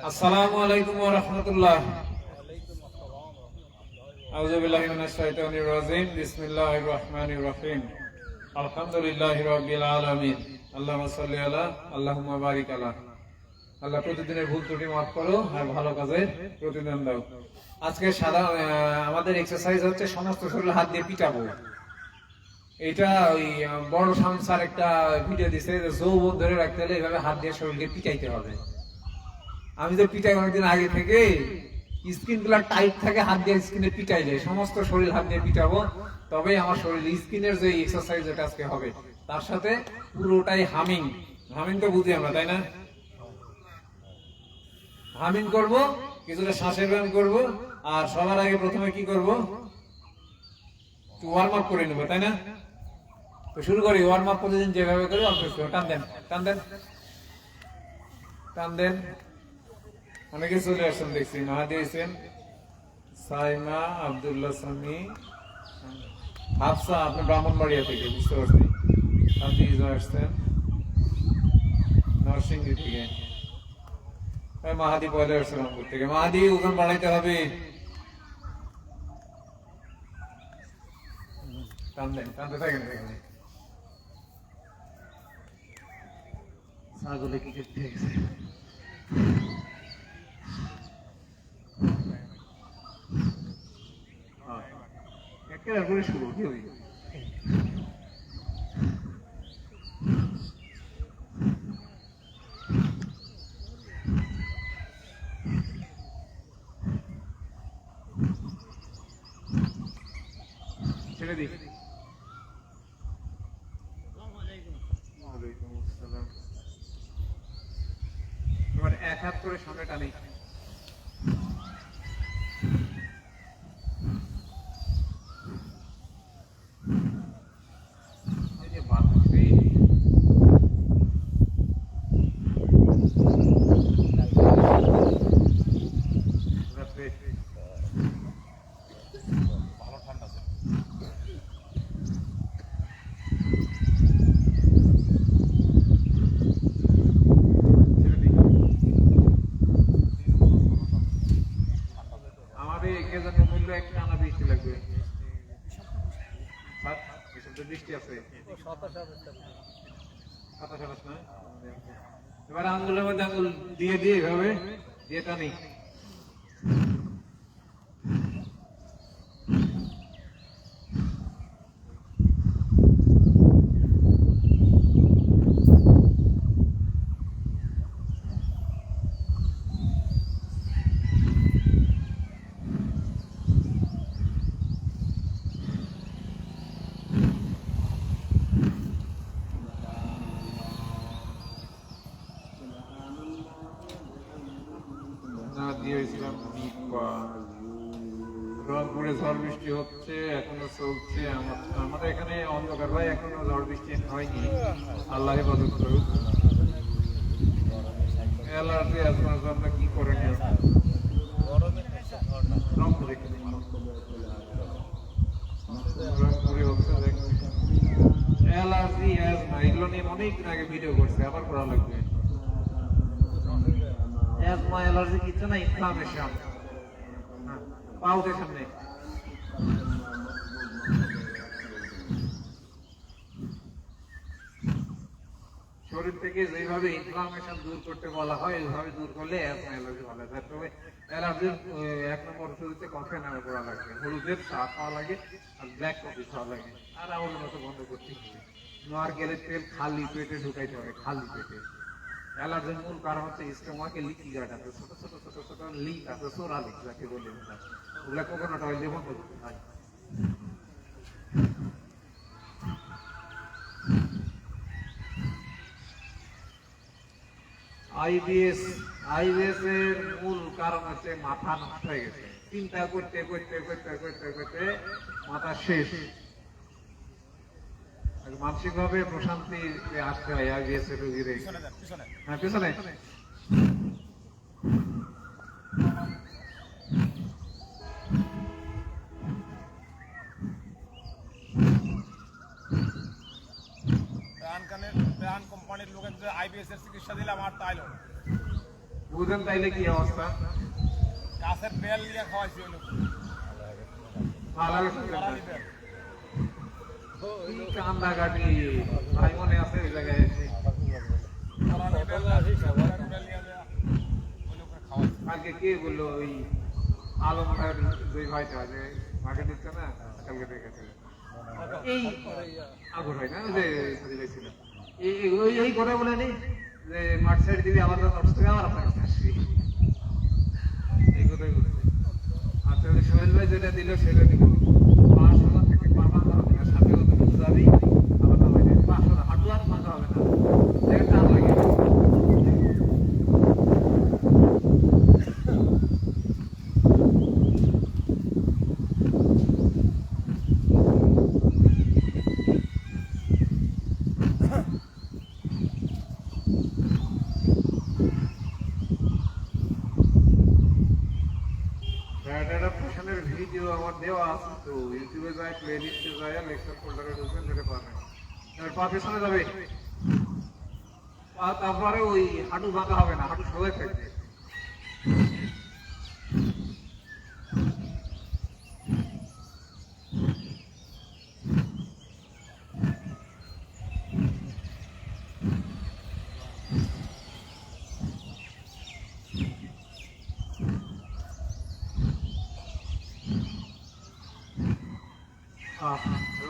আসসালামু আলাইকুম ওয়া রাহমাতুল্লাহ। আউযু বিল্লাহি মিনাশ শাইতানির রাজিম। বিসমিল্লাহির রহমানির রহিম। আলহামদুলিল্লাহি রাব্বিল আলামিন। আল্লাহুম্মা সাল্লি আলা আল্লাহুম্মা বারিক আলা। আল্লাহ প্রতিদিনের ভুল ত্রুটি মাফ করো আর ভালো কাজে প্রতিদান দাও। আজকে আমাদের এক্সারসাইজ হচ্ছে সমস্ত শরীর হাত দিয়ে পিটাবো। এটা ওই বড় সংসার একটা ভিডিও দিছে যে যৌবন ধরে রাখতে হলে এইভাবে হাত দিয়ে শরীরকে পিটাইতে হবে। আমি যে পিটাই অনেকদিন আগে থেকে স্কিন গুলা টাইট থাকে, হাত দিয়ে স্কিনে পিটাই যায়, সমস্ত শরীর হাত দিয়ে পিটাবো, তবেই আমার শরীর স্কিনের যে এক্সারসাইজ যেটা আজকে হবে তার সাথে পুরোটাই হামিং তো বুঝি আমরা, তাই না? হামিং করব, কিছুটা শ্বাসের ব্যায়াম করব, আর সবার আগে প্রথমে কি করব, ওয়ার্ম আপ করে নেবো, তাই না? তো শুরু করি। ওয়ার্ম আপ প্রতিদিন যেভাবে করি অল্প টান দেন টান দেন টান দেন। অনেকে চলে আসছেন দেখছি, মাহাদি হোসেন, সাইমা, আব্দুল্লাহ সামি, হাফসা, আপনি ব্রাহ্মণবাড়িয়া থেকে, বুঝতে পারছি। হাফিজ আসছেন নরসিংদী থেকে। মাহাদি পয়লা আসছে রংপুর থেকে। মাহাদি ওজন বাড়াইতে হবে, টানতে থাকেন। ছাগলে কি করতে গেছে? একেবারে করে শুরু কি হই ছেড়ে দিই। এবার এক হাত করে সামনে টানি। এবার আঙ্গুলের মধ্যে আঙ্গুল দিয়ে এভাবে দিয়ে টানি। রংপুরে ঝড় বৃষ্টি হচ্ছে, এখনো চলছে। আমাদের এখানে অন্ধকার ভাই, এখনো ঝড় বৃষ্টি হয়নি, আল্লাহ হেফাজত করুক। অ্যালার্জি আসবার জন্য কি করে রংপুরে হচ্ছে অ্যালার্জি, অ্যাজমা, এগুলো নিয়ে অনেকদিন আগে ভিডিও করছে, আবার করা লাগবে। অ্যাজমা অ্যালার্জি কিছু না, ইনফ্লামেশন পাউডের সামনে। শরীর থেকে যেভাবে ইনফ্লামেশন দূর করতে বলা হয়, এইভাবে দূর করলে অ্যাজমা অ্যালার্জি ভালো হয়। তবে অ্যালার্জির 1 নম্বর ওষুধে কফি নামে করা লাগে, হলুদের চা খাওয়া লাগে আর ব্ল্যাক কফি খাওয়া লাগে। আর আমার মতো বন্ধ করতে হবে, নারকেলের তেল খালি পেটে ঢুকাইতে হবে, খালি পেটে। অ্যালার্জির মূল কারণ হচ্ছে স্টোমাকে লিকি গার্ড আছে, ছোট ছোট ছোট ছোট লিক আছে, সোরা লিক যাকে বলে, ওগুলা কোকোনাট অয়েল দিয়ে বন্ধ করতে হয়। আইবিএস এর মূল কারণ হচ্ছে মাথা নষ্ট হয়ে গেছে, চিন্তা করতে করতে করতে করতে করতে মাথা শেষ। মানসিক ভাবে প্রশান্তি আসতে হয় আইবিএস এর রোগীর। হ্যাঁ, পিছনে কোম্পানির লোকের আইবিএস এর চিকিৎসা দিলাম আর তাইলো বুঝেন তাইলে কি অবস্থা? গাছের বেল নিয়ে খাওয়াইছি ওই লোক কান্দাকাটি ভাই মনে আছে ওই জায়গায় এসে কালকে কে বললো ওই আলম ভাইয়ের দুই ভাইটা যে মাকে দিচ্ছে না কালকে দেখেছে এই আগর হয় না যে ছিল এই কথা বলে নি যে মাঠ সাইড দিবি আবার নষ্ট থেকে আবার আপনার কাছে আসবি এই কথাই বলছে। আচ্ছা সোহেল ভাই যেটা দিল সেটা দিব 500 থেকে 500 টাকা সাথে কত যাবি আবার নামাই দেবে 500 হাঁটু আর মাথা হবে না একটা টান লাগে ভিডিও আমার দেওয়া আছে তো ইউটিউবে যায় প্লে লিস্টে যায় লেকচার ফোল্ডারে ঢুকবেন যেটা পাবেন এবার পা পেছনে যাবে তারপরে ওই হাঁটু বাঁকা হবে না হাঁটু সোজা থাকবে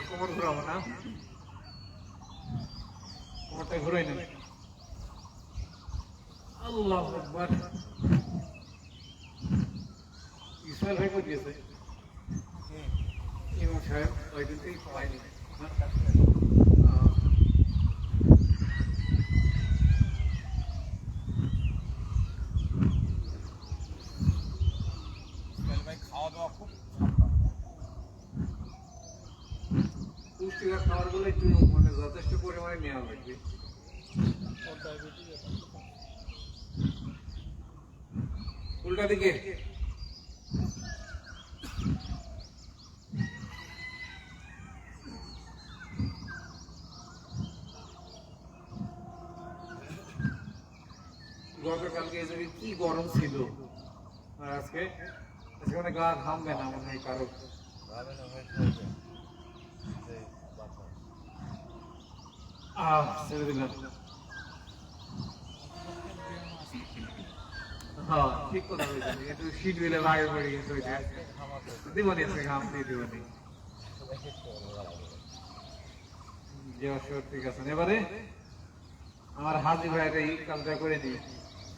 কোমর ঘুরাবো না কোমরটা ঘুরাই নেবে আল্লাহ আকবার ইসমাইল ভাই কই দিয়েছে ইমাম সাহেব ওই দিন থেকেই পাইনি খাওয়া দাওয়া খুব পুষ্টিকর খাবারগুলো একটু মানে যথেষ্ট পরিমাণে নেওয়া লাগবে উল্টা দিকে গতকালকে এই জায়গায় কি গরম ছিল আর আজকে মানে গা ঘামবে না মনে হয় কারো ছেড়ে দিলাম হ্যাঁ ঠিক কথা বলছেন একটু শীত বিলে লাগে পড়ে গেছে ওইটা দিবনি আজকে ঘাম দিয়ে দিবনি ঠিক আছে এবারে আমার হাজি ভাইটা এই কাজটা করে দিই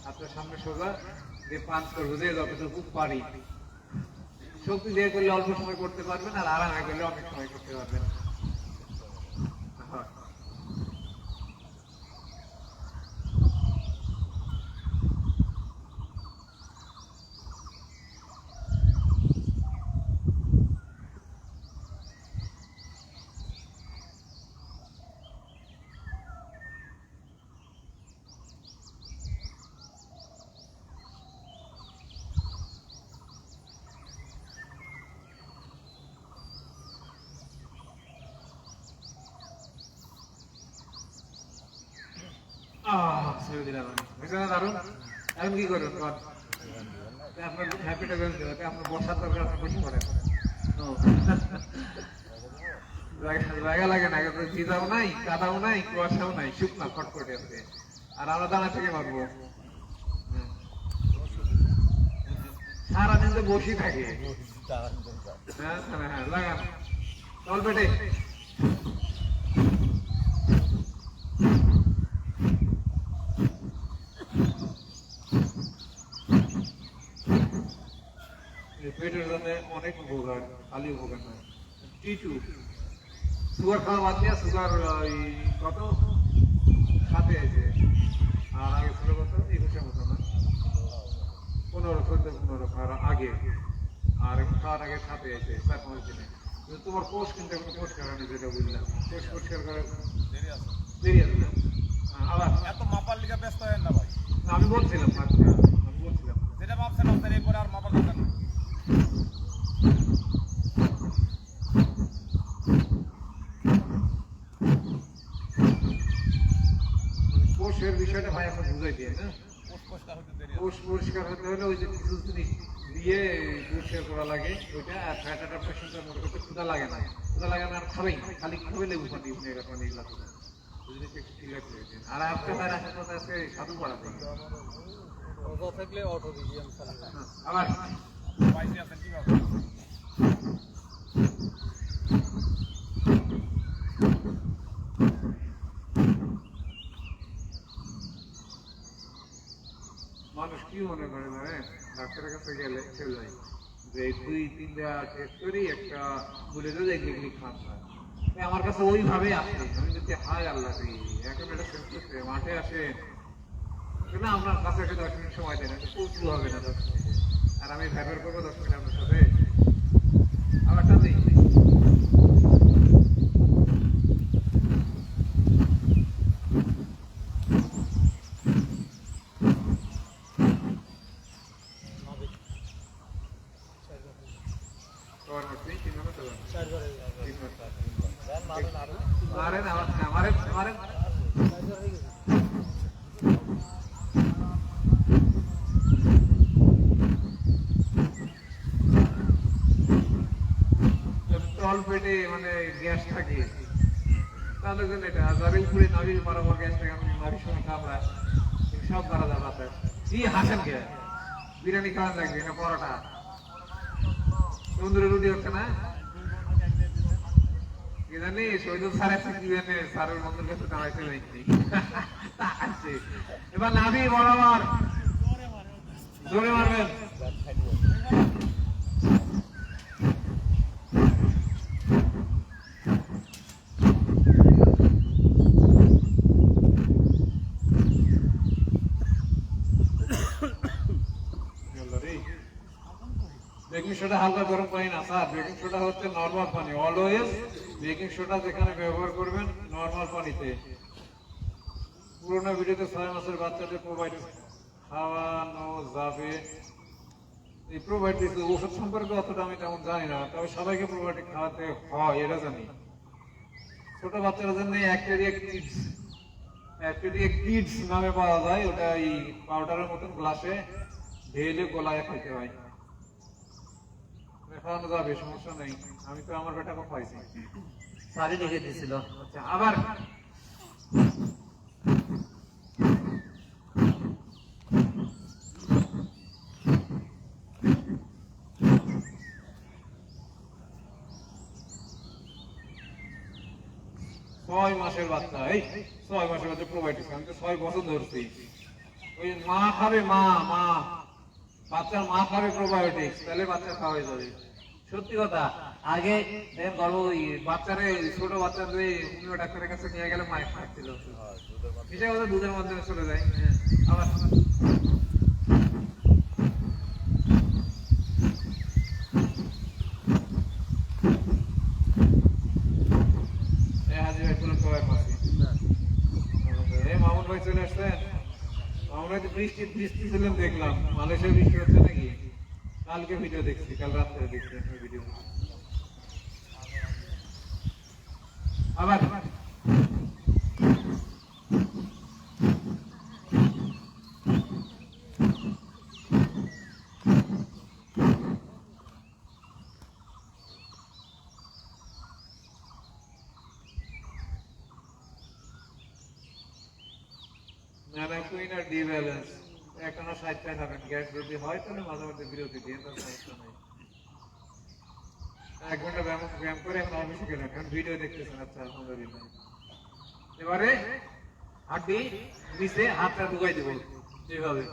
আপনার সামনে সোজা যে পাঁচ করবো যে যতটুকু পারি শক্তি দিয়ে করলে অল্প সময় করতে পারবেন আর আরামে করলে অনেক সময় করতে পারবেন ছেড়ে দিলাম দারুন এখন কি করবেন আপনার হ্যাপিটা আপনার বসার দরকার আপনার বসে পড়েন জায়গা লাগে না ভিজাও নাই কাদাও নাই কুয়াশাও নাই শুকনা খটখটে আছে আর আমরা দানা থেকে মারবো সারাদিন তো বসি থাকে হ্যাঁ হ্যাঁ লাগান চল পেটে পেটের জন্য অনেক উপকার খালি উপকার নয় টিটু সুগার খাওয়া বাদ দিয়া সুগার কত সাথে আছে আর আগে ছিল কত 21 মতো না 15 খাওয়ার আগে আর এখন খাওয়ার আগে সাথে আছে 4-5 দিনে তোমার কোষ কিন্তু এখন কোষ কারণে যেটা বুঝলাম কোষ পরিষ্কার করে দেরি আছে না আবার এত মাপার লিগা ব্যস্ত হয় না ভাই আমি বলছিলাম যেটা মাপছেন আপনার এরপরে আর মাপার দরকার নেই কোষের বিষয়টা ভাই এখন বুঝাই দিয়ে না কোষ পরিষ্কার হতে দেরি কোষ পরিষ্কার হতে হলে ওই যে কিছু জিনিস দিয়ে পরিষ্কার করা লাগে ওইটা। আর ফ্যাটাটা পেশেন্টের মনে করতে ক্ষুধা লাগে না, ক্ষুধা লাগে না আর খাবেই খালি খাবে লেবু পানি ভিনেগার পানি এগুলা করে জিনিসটা একটু ক্লিয়ার করে দিন। আর আজকে তার আসার কথা আছে সাধু পড়াতে আবার পাইছে আছেন কিভাবে? মানুষ কি মনে করে জানেন, ডাক্তারের কাছে গেলে চলে যায় যে 2-3টা টেস্ট করি একটা বলে দেয় এগুলি খান না। আমার কাছে ওইভাবে আসে, আমি যদি হায় আল্লাহ রে এখন এটা শেষ করতে মাঠে আসে না, আপনার কাছে একটা 10 মিনিট সময় দেন, প্রচুর হবে না 10 মিনিটে। আর আমি ব্যবহার করবো 10 মিনিট আপনার সাথে আমারটা দিই। পেটে মানে গ্যাস থাকে তাহলে যেন এটা যার উপরে নাভির বরাবর গ্যাস থাকে, আমি নাভির সময় কামড়ায় সব করা যাবে। আপনার কি হাসেন কে? বিরিয়ানি খাওয়া লাগবে না পরোটা? তন্দুরি রুটি হচ্ছে না কি জানি? শহীদুল স্যার একটা কি জানে স্যারের বন্ধুর কাছে দাঁড়াইতে দেখছি। এবার নাভি বরাবর জোরে মারবেন। বেকিং সোডা হালকা গরম পানি না স্যার, বেকিং সোডা হচ্ছে নরমাল পানি। অলওয়েজ বেকিং সোডা যেখানে ব্যবহার করবেন নরমাল পানিতে। পুরোনো ভিডিওতে 6 মাসের বাচ্চাদের প্রোবায়োটিক খাওয়ানো যাবে, এই প্রোবায়োটিক ওষুধ সম্পর্কে অতটা আমি তেমন জানি না, তবে সবাইকে প্রোবায়োটিক খাওয়াতে হয় এটা জানি। ছোট বাচ্চাদের জন্য অ্যাক্টিভিয়া কিডস নামে পাওয়া যায়, ওটা এই পাউডারের মতন গ্লাসে ঢেলে গোলায় খাইতে হয়, খাওয়ানো যাবে, সমস্যা নেই। আমি তো আমার বেটাকে খাইছি, সারি লিখে দিয়েছিল। আচ্ছা আবার ছয় মাসের বাচ্চা, এই 6 মাসের বাচ্চা প্রোবায়োটিক, আমি তো 6 বছর ধরছি। ওই মা খাবে, মা বাচ্চার মা খাবে প্রোবায়োটিক্স, তাহলে বাচ্চা খাওয়া হয়ে যাবে। সত্যি কথা। আগে বাচ্চারে ছোট বাচ্চাদের হোমিও ডাক্তারের কাছে নিয়ে গেলে মায়ের খাচ্ছিল, এটা ওদের দুধের মাধ্যমে চলে যায়। আবার মামুন ভাই চলে আসছেন। মামুন ভাই বৃষ্টি ছিলেন দেখলাম, মালয়েশিয়ায় বৃষ্টি হচ্ছে নাকি? কালকে ভিডিও দেখছি, কাল রাত্রে দেখছি ভিডিও। আবার এখনো 60টা খাবেন, গ্যাস যদি হয় তাহলে মাঝে মধ্যে বিরতি দিয়ে, সমস্যা নেই। 1 ঘন্টা ব্যায়াম করে এখন অফিসে গেলেন, এখন ভিডিও দেখতেছেন। আচ্ছা আলহামদুলিল্লাহ। এবারে হাঁটি নিচে হাতটা ঢুকাই দেবো এইভাবে,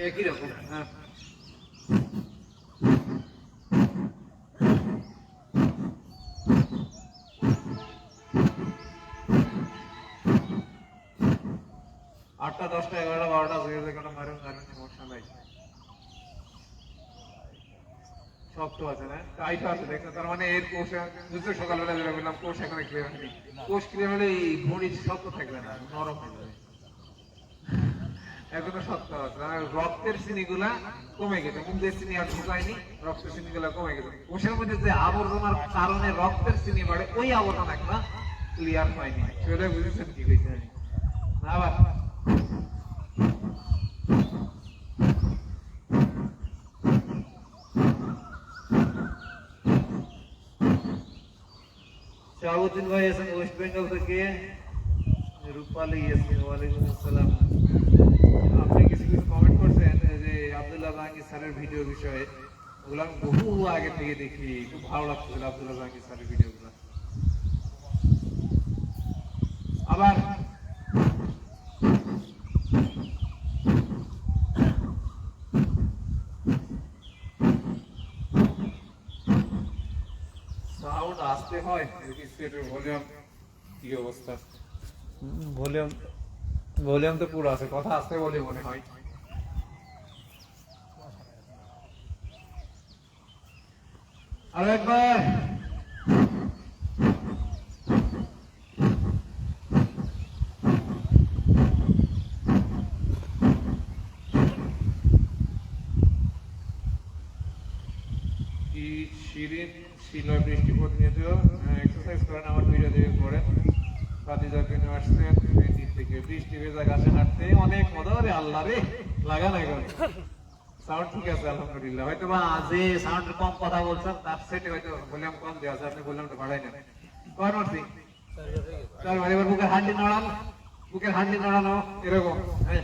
একই রকম। হ্যাঁ আটটা 10টা 11টা 12টা যে কোনো মারেন, সমস্যা নাই। শক্ত আছে না, টাইট আছে দেখতে, তার মানে এর কোষ দুটো সকালবেলা বেরো বললাম, কোষ এখানে ক্লিয়ার হয়নি। কোষ ক্লিয়ার হলে এই ভুঁড়ি শক্ত থাকবে না, নরম হয়ে যাবে, এখনো শক্ত আছে। আর রক্তের চিনিগুলা কমে গেছে, মুখের চিনি আর ঢুকায়নি, রক্তের চিনিগুলা কমে গেছে। কোষের মধ্যে যে আবর্জনার কারণে রক্তের চিনি বাড়ে, ওই আবর্জনা একটা ক্লিয়ার হয়নি। সেটা বুঝেছেন কি হয়েছে? আবার শাহাবুদ্দিন ভাই আছেন ওয়েস্ট বেঙ্গল থেকে। রূপালী ইয়াসমিন, ওয়ালাইকুম আসসালাম। আপনি কিছু কিছু কমেন্ট করছেন যে আব্দুল্লাহ জাহাঙ্গীর স্যারের ভিডিও বিষয়ে, ওগুলো আমি বহু আগে থেকে দেখি, খুব ভালো লাগছিল আব্দুল্লাহ জাহাঙ্গীর স্যারের ভিডিওগুলো। আবার সাউন্ড আসতে হয়, স্পিকারের ভলিউম কি অবস্থা? ভলিউম ভলিউম তো পুরো আছে, কথা আসতে বলে মনে হয়। আর একবার কি শিরিন শিলা বৃষ্টি প্রতিনিয়ত এক্সারসাইজ করেন, আমার ভিডিও দেখে করেন। খাদিজা বিন আসছেন দিক থেকে, বৃষ্টি ভেজা গাছে হাঁটতে অনেক মজা। রে আল্লাহ রে, লাগা নাই গো। সাউন্ড ঠিক আছে আলহামদুলিল্লাহ। হয়তো বা আজে সাউন্ড কম কথা বলছেন, তার সেটে হয়তো ভলিউম কম দেওয়া আছে, আপনি ভলিউমটা বাড়াই নেন। কয় মারছি তার মানে এবার বুকের হাড্ডি নড়ান, বুকের হাড্ডি নড়ানো এরকম। হ্যাঁ,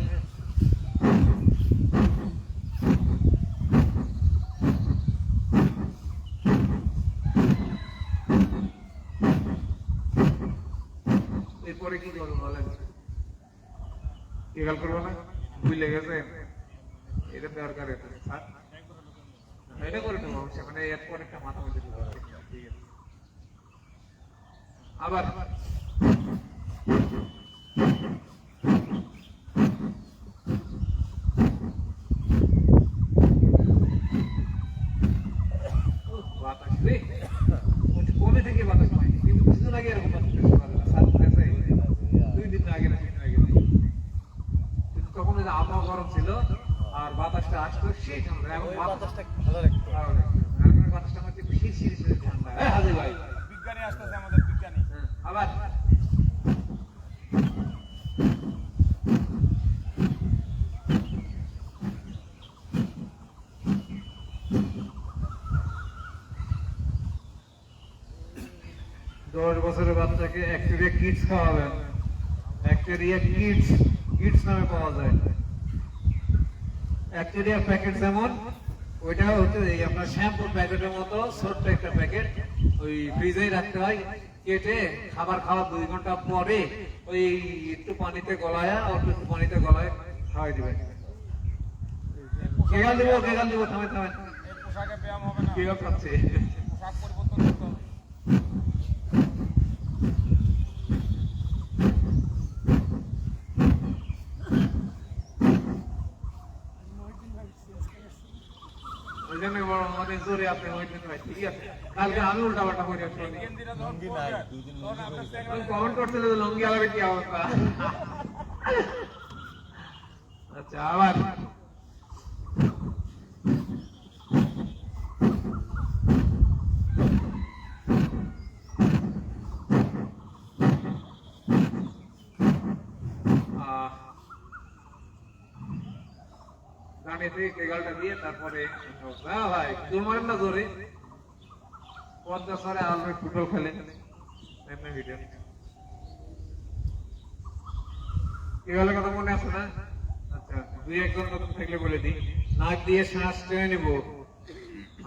এরপরে কি করবো বলেন? কি গাল করবো না? ভুলে গেছে, এটা দরকার। এটা করে নেবো, সেখানে এরপর একটা মাথা মধ্যে ঠিক আছে। আবার বাতাস রে, কবে থেকে বাতাস হয়? কিন্তু কিছুদিন আগে এরকম বাতাস হয়েছে, 2 দিন আগে না 3 দিন আগে। কিন্তু তখন ওই যে আবহাওয়া গরম ছিল আর বাতাসটা আসতো সেই ঠান্ডা। এখন বাতাসটা ভালো লাগতো, এখন বাতাসটা আমাদের একটু শিরশির ঠান্ডা। হ্যাঁ হাজি ভাই, বিজ্ঞানী আসতেছে আমাদের, বিজ্ঞানী। আবার 10 বছরের বাচ্চাকে অ্যাক্টেরিয়া কিডস খাওয়াবেন। অ্যাক্টেরিয়া কিডস, কিডস নামে পাওয়া যায়। অ্যাক্টেরিয়া প্যাকেট যেমন, ওইটা হচ্ছে এই আপনার শ্যাম্পুর প্যাকেটের মতো ছোট্ট একটা প্যাকেট। ওই ফ্রিজেই রাখতে হয়, কেটে খাবার খাওয়ার 2 ঘন্টা পরে ওই একটু পানিতে গলায়, অল্প একটু পানিতে গলায় খাওয়াই দিবেন। কেগাল দিব, থামে থামে। এই পোশাকে ব্যায়াম হবে না, কেগাল খাচ্ছে। পোশাক পরিবর্তন করতে হবে। ওই জন্য বড় আমাদের জোরে আপনি ওইটা ভাই, ঠিক আছে। কালকে আমি উল্টা পাল্টা করে শুনি, কেন্দ্রীরা যখন পড়বে, তখন আপনার চেহারা কমেন্ট করছিল যে লঙ্গি আলাবে কি অবস্থা। আচ্ছা আবার গানেতে কেগালটা দিয়ে তারপরে হ্যাঁ ভাই তোমার না জোরে 50 সালে আলু ফুটবল খেলে এমনি ভিডিও। কেগালের কথা মনে আছে না? আচ্ছা 2-1 জন নতুন থাকলে বলে দিই। নাক দিয়ে শ্বাস টেনে নিব,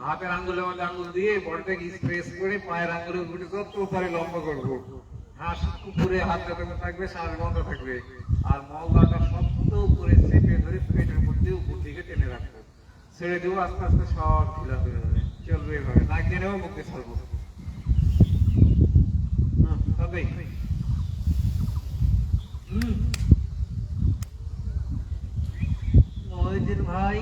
হাতের আঙ্গুলের মধ্যে আঙ্গুল দিয়ে বডিটাকে স্প্রেস করে পায়ের আঙ্গুলের উপরে যত পারে লম্বা করবো। হাঁস উপরে হাত যত থাকবে, শ্বাস বন্ধ থাকবে, আর মলদাটা শক্ত করে চেপে ধরে পেটের মধ্যে উপর দিকে টেনে রাখবো। ছেড়ে দেবো, আস্তে আস্তে সব ঢিলা হয়ে যাবে। চলবে এভাবে, নাক দিয়ে নেবো, মুখে ছাড়বো। তবেই মহিউদ্দিন ভাই,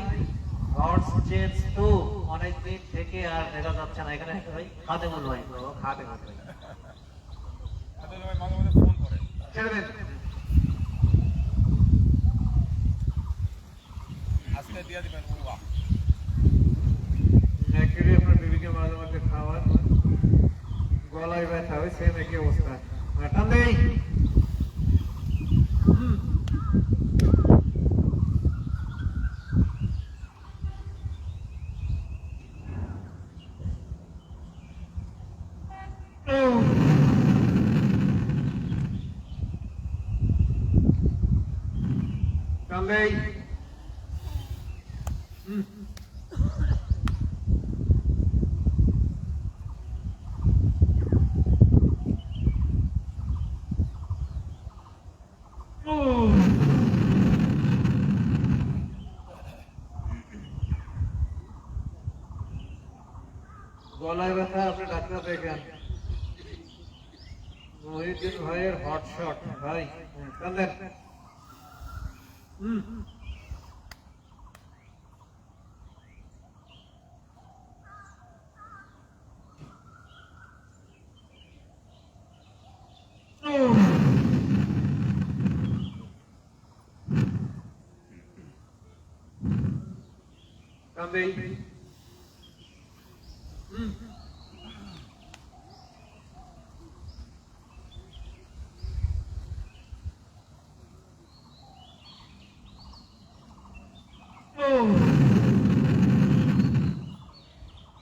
হর্স চেঞ্জ তো অনেকদিন থেকে আর দেখা যাচ্ছে না এখানে। ভাই খাতে বল ভাই, খাতে বল ভাই, তাদের ভাই মাঝে মাঝে ফোন করে। ছেড়ে দেন। আজকে দিয়ে দিবেন বাবা। একবারে আপনার বেবিকে মাঝে মাঝে খাওয়ার, গলায় ব্যথা হয়, সেম একই অবস্থা। টান দেই। কান্দেই গলায় ব্যথা আপনি ডাক্তার দেখেন মহিউদ্দিন ভাইয়ের হটশট ভাই কান্দেন কান্দেই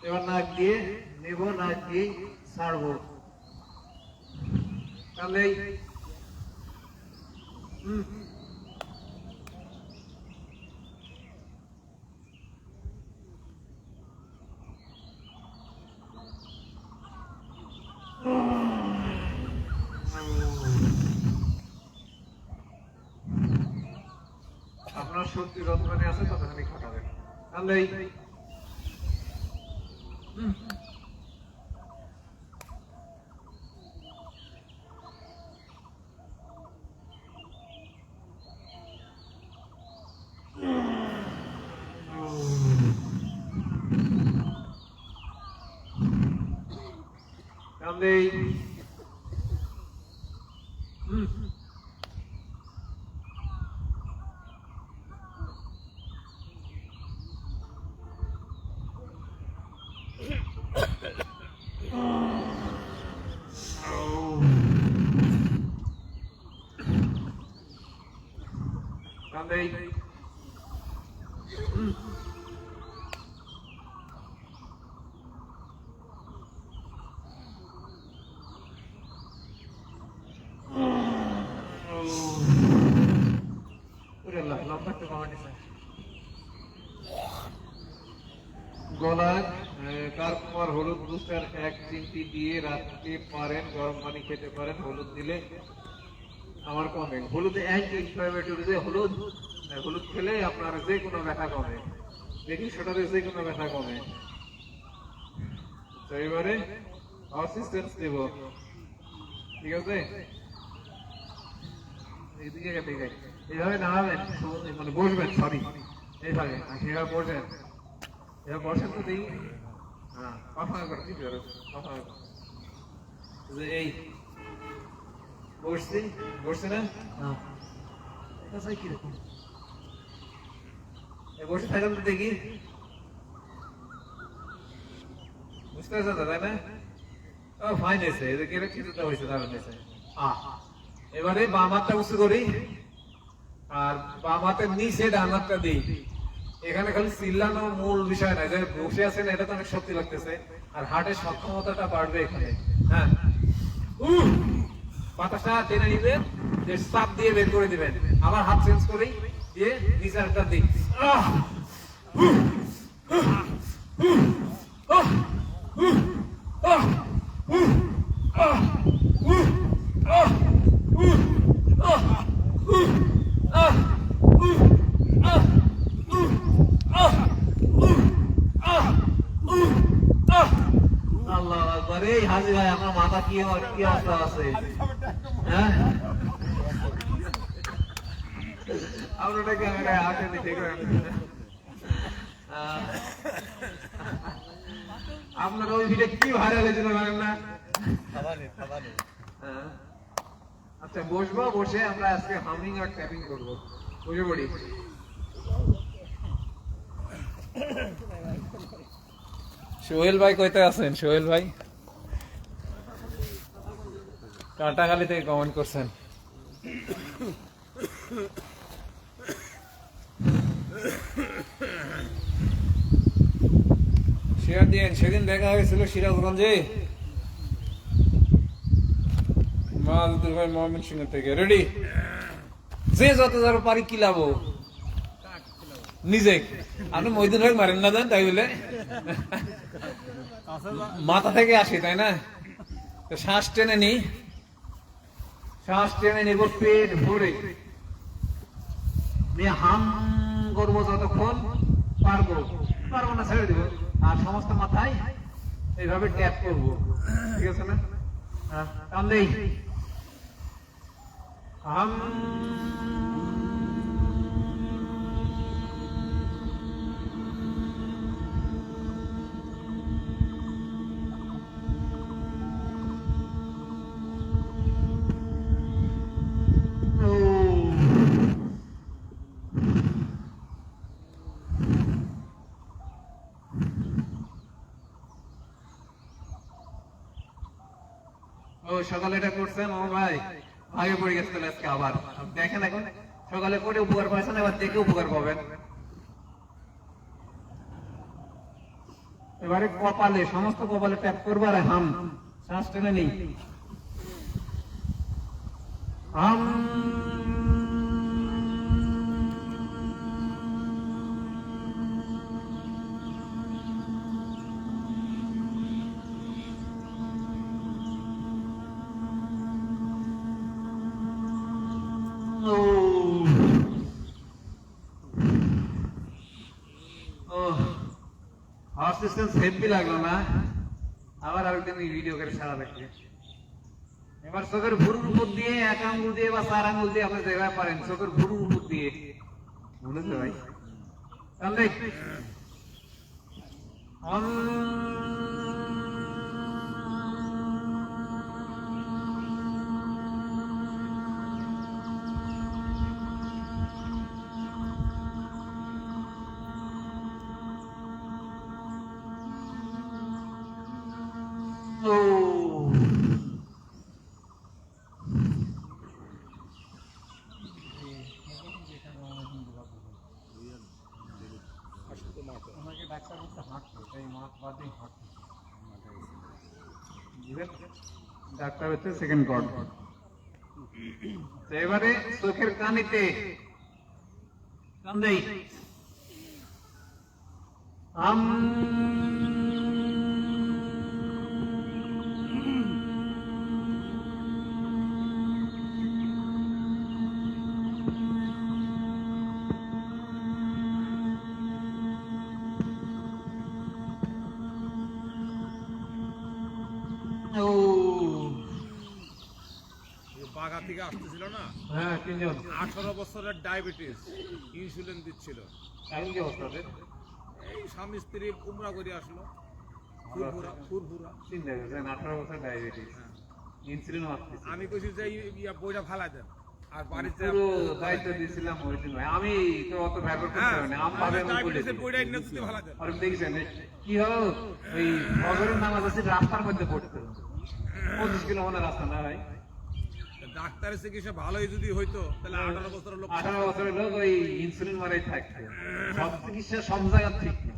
এবার নাক দিয়ে নেব নাক দিয়ে ছাড়বো কান্দেই আপনার শক্তি যতখানি আছে ততখানি খাটাবেন কান্দেই কান্দেই কান্দেই গলায় কারকুমার হলুদ বুস্টার 1 চিমটি দিয়ে রাখতে পারেন গরম পানি খেতে পারেন হলুদ দিলে আমার কমে হলুদে অ্যান্টি ইনফ্লামেটরি হলুদ হলুদ খেলে আপনার যে কোনো ব্যথা কমে দেখি সেটাতে যে কোনো ব্যথা কমে তো এবারে অ্যাসিস্ট্যান্স দেব ঠিক আছে এইদিকে দিকে এইভাবে নামাবেন মানে বসবেন সরি এইভাবে এভাবে বসেন এবার বসেন তো দেখি হ্যাঁ কথা করে কি করো কথা যে এই বসছি বসছে না হ্যাঁ কিরকম বসে থাকলাম তো দেখি বুঝতে পারছো তো তাই না ও ফাইন হয়েছে এদিকে কিছুটা হয়েছে দারুণ হয়েছে এবারে বাম হাতটা উঁচু করি আর বাম হাতের নিচে ডান হাতটা দিই এখানে খালি চিল্লানো মূল বিষয় না যে বসে আছেন এটা তো অনেক শক্তি লাগতেছে আর হার্টের সক্ষমতাটা বাড়বে এখানে হ্যাঁ বাতাসটা টেনে নিবেন যে চাপ দিয়ে বের করে দিবেন আবার হাত চেঞ্জ করেই দিয়ে নিচে হাতটা দিই আল্লাহ আকবার এই হাজি ভাই আপনার মাথা কি অবস্থা আছে হ্যাঁ আপনারা ক্যামেরায় আসেন দেখবেন আপনার ওই ভিডিও কি ভাইরাল হয়েছিল জানেন না আচ্ছা বসবো বসে আমরা আজকে হামিং আর ট্যাপিং করবো বুঝে পড়ি সোহেল ভাই কইতে আছেন সোহেল ভাই কাটাখালি থেকে কমেন্ট করছেন শেয়ার দিন সেদিন দেখা হয়েছিল সিরাজগঞ্জে মালদুর ভাই ময়মনসিংহ থেকে রেডি যে যত যারো পারি কিলাবো নিজে আপনি মহিদিন ভাই মারেন না দেন তাই বলে মাথা থেকে আসি তাই না? তো শ্বাস টেনে নি, শ্বাস টেনে নিব পেট ভরে, নিয়ে হাম করবো যতক্ষণ পারবো, পারবো না ছেড়ে দিব, আর সমস্ত মাথায় এইভাবে ট্যাপ করবো, ঠিক আছে না? কান দেই হাম সকালে এটা করছেন ও ভাই, আগে পড়ে গেছে আজকে আবার দেখেন, এখন সকালে করে উপকার পাচ্ছেন, এবার দেখে উপকার পাবেন। এবারে কপালে, সমস্ত কপালে ট্যাপ করবো আর হাম, শ্বাস টেনে নেই, হাম হেভি লাগলো না? আবার আরেকদিন ভিডিও করে সারা দেখবে। এবার চোখের ভুরুর উপর দিয়ে এক আঙ্গুল দিয়ে বা 4 আঙ্গুল দিয়ে আপনি যেভাবে পারেন, চোখের ভুরুর উপর দিয়ে, বুঝেছো ভাই? তাহলে ডাক্তার হচ্ছে সেকেন্ড গড। এবারে চোখের কানিতে কান দেই, বাগা থেকে আসতেছিল না, হ্যাঁ 3 জন 18 বছরের ডায়াবেটিস, ইনসুলিন দিচ্ছিল। এখন কি অবস্থা? এই স্বামী স্ত্রী উমরা করে আসলো, ফুরফুরা। চিন্তা করছেন 18 বছর ডায়াবেটিস, ইনসুলিন মারতেছে। আমি কইছি যে বইটা ফালাই দেন, আর বাড়িতে পুরো দায়িত্ব দিয়েছিলাম ওইদিন ভাই, আমি তো অত ব্যবহার করতে পারি না, আম পাবে আমি বলে দিই। বইটা ইন্ডাস্ট্রি ফালাই দেন। আর দেখছেন কি হলো, ওই ফজরের নামাজ আছে রাস্তার মধ্যে পড়তে, 25 কিলো মানে রাস্তা না ভাই। ডাক্তারের চিকিৎসা ভালোই যদি হইতো তাহলে 18 বছরের লোক 18 বছরের লোক ওই ইনসুলিন মারাই থাকতো, সব চিকিৎসা সব জায়গা ঠিক না।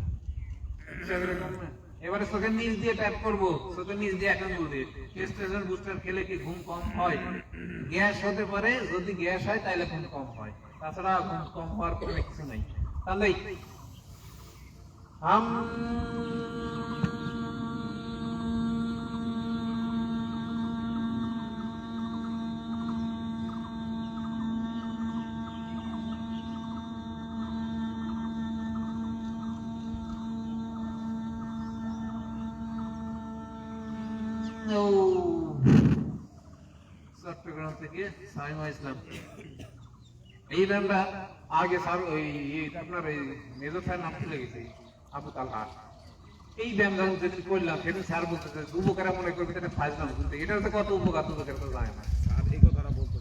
এবারে চোখের নিচ দিয়ে ট্যাপ করবো, চোখের নিচ দিয়ে এখন বলবে টেস্টোস্টেরন বুস্টার খেলে কি ঘুম কম হয়? গ্যাস হতে পারে, যদি গ্যাস হয় তাহলে ঘুম কম হয়, তাছাড়া ঘুম কম হওয়ার কোনো কিছু নাই। তাহলে চট্টগ্রাম থেকে সাইমা ইসলাম, এই ব্যায়ামটা আগে স্যার ওই আপনার ওই মেজর স্যার নাম ভুলে গেছে, আবু তালহা। এই ব্যায়ামটা যেদিন করলাম সেদিন স্যার বলতেছে উপকার মনে করবে এটা ফাজলাম, কিন্তু এটা হচ্ছে কত উপকার উপকার তো যায় না। আর এই কথাটা বলতো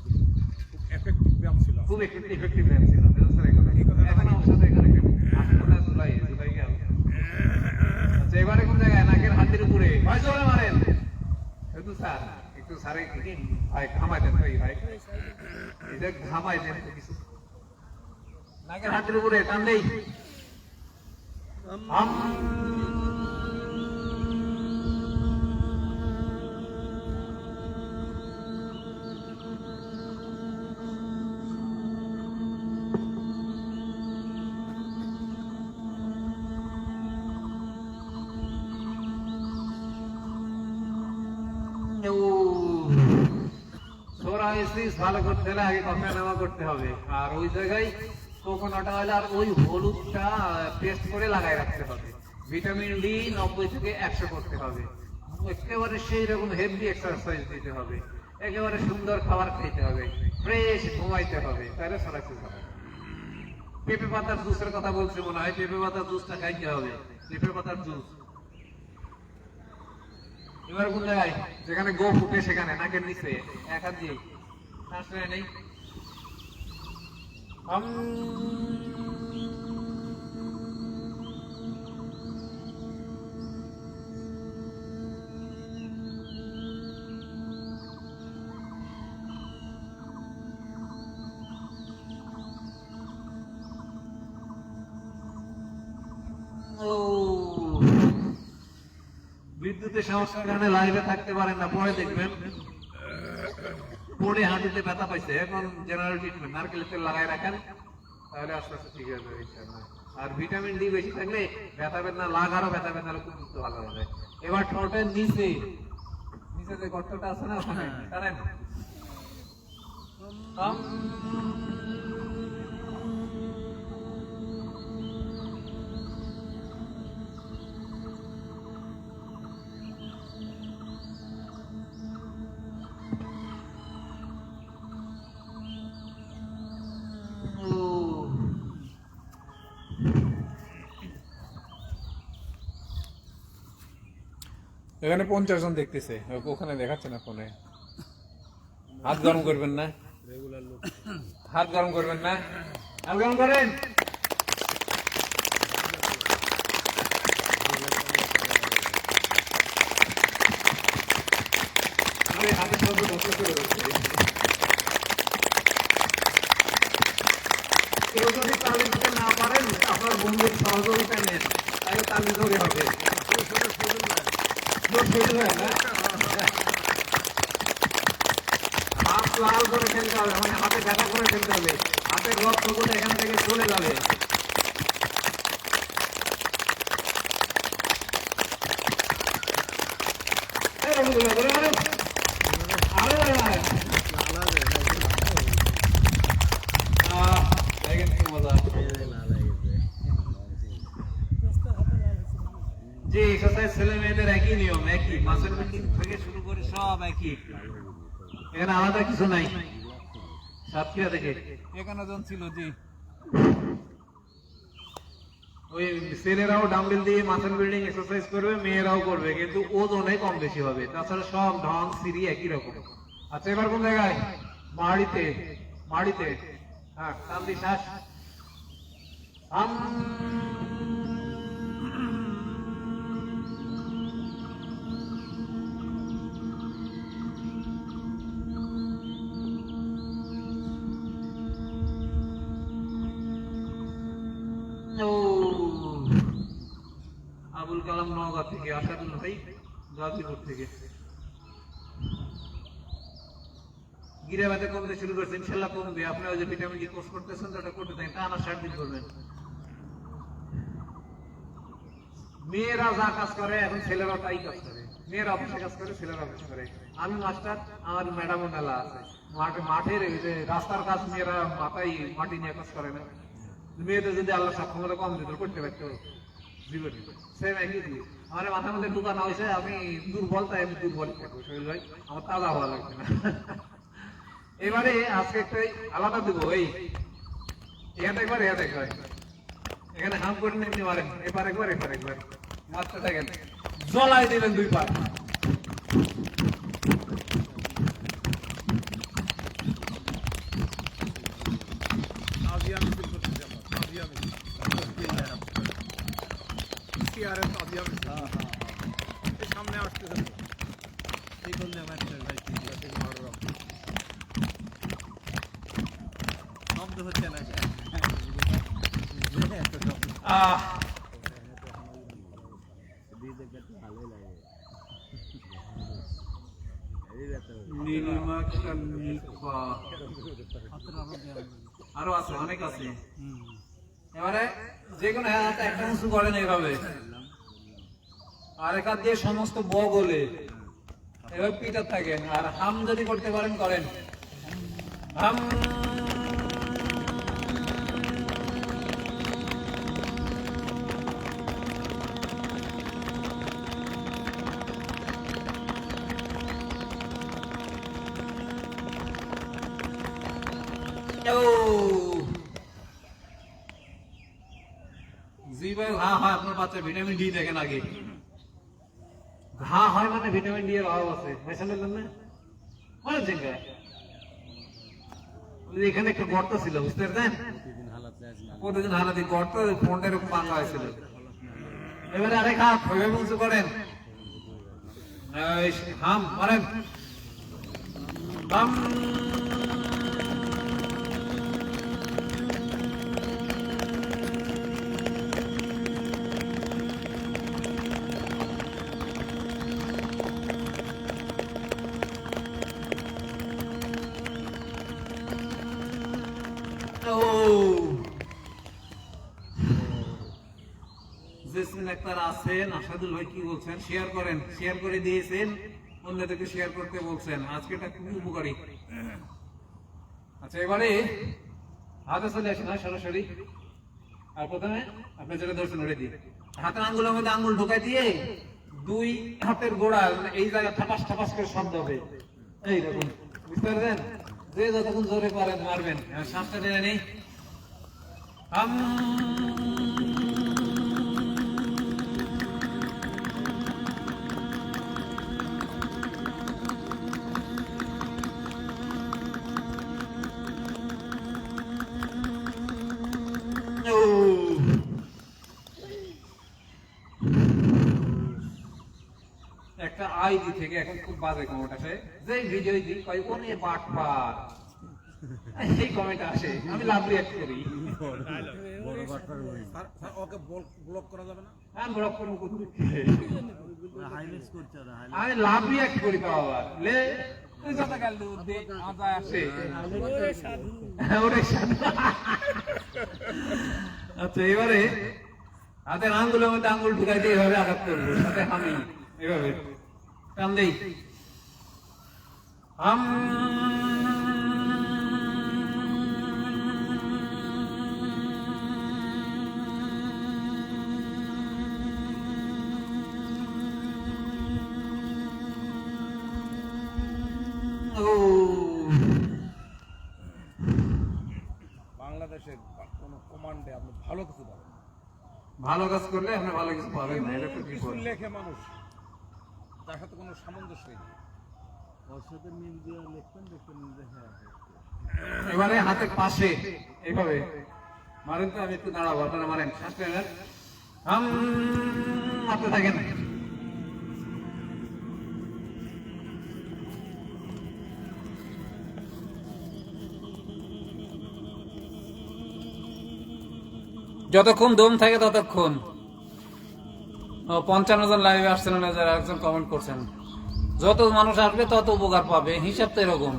খুব এফেক্টিভ ব্যায়াম ছিল, খুব এফেক্টিভ ব্যায়াম ছিল মেজর স্যার। এখন আমার সাথে এখানে জুলাই গেল। আচ্ছা এবারে কোন জায়গায়? নাকের হাতের উপরে ভাই জোরে মারেন একটু স্যার, একটু স্যারে ভাই ঘামাই দেন ভাই, ভাই এটা ঘামাই দেন কিছু। নাকের হাতের উপরে টান দেই, সোরাইসিস ভালো করতে হলে আগে কফি নামা করতে হবে, আর ওই জায়গায় কোকোনাট অয়েল আর ওই হলুদটা পেস্ট করে লাগাই রাখতে হবে। ভিটামিন ডি 90 থেকে 100 করতে হবে। একেবারে সেই রকম হেভি এক্সারসাইজ দিতে হবে, একেবারে সুন্দর খাবার খেতে হবে, ফ্রেশ ঘুমাইতে হবে, তাহলে সোরাইসিস হবে। পেঁপে পাতার জুসের কথা বলছি মনে হয়, পেঁপে পাতার জুসটা খাইতে হবে, পেঁপে পাতার জুস। এবার কোন জায়গায় যেখানে গো ফুটে সেখানে নাকের নিচে এক হাত দিয়ে শ্বাস নেই। বিদ্যুতের সমস্যার কারণে লাইভে থাকতে পারেন না, পরে দেখবেন পরে হাঁটুতে ব্যথা পাইছে, এখন জেনারেল ট্রিটমেন্ট নারকেলের তেল লাগাই রাখেন, তাহলে আস্তে আস্তে ঠিক হয়ে যাবে ইনশাআল্লাহ। আর ভিটামিন ডি বেশি থাকলে ব্যথা বেদনা লাগারও ব্যথা বেদনা খুব ভালো হয়ে যায়। এবার ঠোঁটের নিচে নিচে যে গর্তটা আছে না ওখানে টানেন। এখানে 50 জন দেখতেছে, ওখানে দেখাচ্ছে না ফোনে। হাত গরম করবেন না, হাত গরম করবেন না, হাত গরম করেন। হাতের শব্দ নষ্ট করে দিচ্ছে। কেউ যদি তালিম দিতে না পারেন, আপনার বন্ধুর সহযোগিতা নেন, তাহলে তালিম ধরে হবে। হাত লাল করে ফেলতে হবে, মানে হাতে ব্যথা করে ফেলতে হবে, হাতের রক্তগুলো এখান থেকে চলে যাবে। যে এক্সারসাইজ ছেলে মেয়েদের একই নিয়ম, একই মাসেল বিল্ডিং থেকে শুরু করে সব একই, এখানে আলাদা কিছু নাই। সাতক্ষীরা থেকে 51 জন ছিল। জি, ওই ছেলেরাও ডাম্বেল দিয়ে মাসেল বিল্ডিং এক্সারসাইজ করবে, মেয়েরাও করবে, কিন্তু ওজনে কম বেশি হবে, তাছাড়া সব ঢং সিঁড়ি একই রকম। আচ্ছা, এবার কোন জায়গায়? মাড়িতে, মাড়িতে। হ্যাঁ, কান্দি শ্বাস। আবুল কালাম নওগাঁ থেকে, আসাদুল ভাই গাজীপুর থেকে। গিরা ব্যথা কমতে শুরু করছে, ইনশাল্লাহ কমবে। আপনি ওই যে ভিটামিন ডি কোর্স করতেছেন তো ওটা করতে থাকেন, টানা 60 দিন করবেন। মেয়েরা যা কাজ করে এখন ছেলেরা তাই কাজ করে, মেয়েরা অফিসে কাজ করে, ছেলেরা অফিস করে। আমি মাস্টার, আমার ম্যাডামও মেলা আছে মাঠের রাস্তার কাজ, মেয়েরা মাথায় মাটি নিয়ে কাজ করে না। মেয়েদের যদি আল্লাহ সক্ষমতা কম দিত করতে পারতো জীবনে, সেম একই দিয়ে আমার মাথার মধ্যে ঢুকানো হয়েছে। আমি দুর্বল, তাই আমি দুর্বল থাকবো, শরীর ভাই আমার তাজা হওয়া লাগবে না। এবারে আজকে একটা আলাদা দেবো, এই এটা একবার এটা একবার এখানে হাম করে নিতে পারেন, এবার একবার এবার একবার মাত্রা দেখেন, জলাই দিবেন 2 পা। সামনে আসতেছে শব্দ হচ্ছে না। আরো আছে, অনেক আছে। এবারে যে কোনো একটা উঁচু করেন এইভাবে, আর এক হাত দিয়ে সমস্ত বগলে এবার পিটার থাকেন। আর হাম যদি করতে পারেন করেন, হাম। জি ভাই, ঘা হয় আপনার বাচ্চা ভিটামিন ডি দেখেন আগে। ঘা হয় মানে ভিটামিন ডি এর অভাব আছে, বুঝলেন না? বুঝছেন কে? এখানে একটা গর্ত ছিল, বুঝতে পারছেন? প্রতিদিন হালাতে গর্ত, ফোনটা এরকম ভাঙা হয়েছিল। এবারে আরে খা খয়ে বুঝতে করেন, হাম মারেন, হাম। আছেন আসাদুল ভাই, কি বলছেন? শেয়ার করেন, শেয়ার করে দিয়েছেন, অন্যদেরকে শেয়ার করতে বলছেন। আজকে এটা খুবই উপকারী। আচ্ছা, এবারে হাতে চলে আসেন সরাসরি। আর প্রথমে আপনি যেটা ধরছেন ওটা দিয়ে হাতের আঙ্গুলের মধ্যে আঙ্গুল ঢোকাই দিয়ে দুই হাতের গোড়া এই জায়গায় ঠাপাস ঠাপাস করে শব্দ হবে, এই দেখুন, বুঝতে পারছেন? যে যতক্ষণ জোরে পারেন মারবেন। শ্বাসটা টেনে নেই, একটা আইডি থেকে এখন খুব বাজে কমেন্ট আসে, যে ভিডিও দিই কয় কোনে বাটপার, এই কমেন্ট আসে। আমি লাভ রিঅ্যাক্ট করি। স্যার ওকে ব্লক করা যাবে না? হ্যাঁ, ব্লক করব। আমি লাভ রিঅ্যাক্ট করি তো আবার লে তুই যত গাল দে আজা আসে ওরে সাথে। আচ্ছা, এবারে হাতের আঙ্গুলের মধ্যে আঙ্গুল ঢুকাই দিয়ে এভাবে আঘাত করবো, সাথে আমি এভাবে টান দেই, হাম। বাংলাদেশের কোন কমান্ডে আপনি ভালো কিছু পাবেন, ভালো কাজ করলে আপনি ভালো কিছু পাবেন না, এটা তো কি কিছু লেখে মানুষ তার সাথে কোনো সামঞ্জস্য নেই। এবারে হাতের পাশে এইভাবে মারেন তো, আমি একটু দাঁড়াবো, আপনারা মারেন, হাম মারতে থাকেন। যতক্ষণ দম থাকে ততক্ষণ। 55 জন লাইভে আসছেন না, যারা একজন কমেন্ট করছেন, যত মানুষ আসবে তত উপকার পাবে, হিসাব তো এরকম।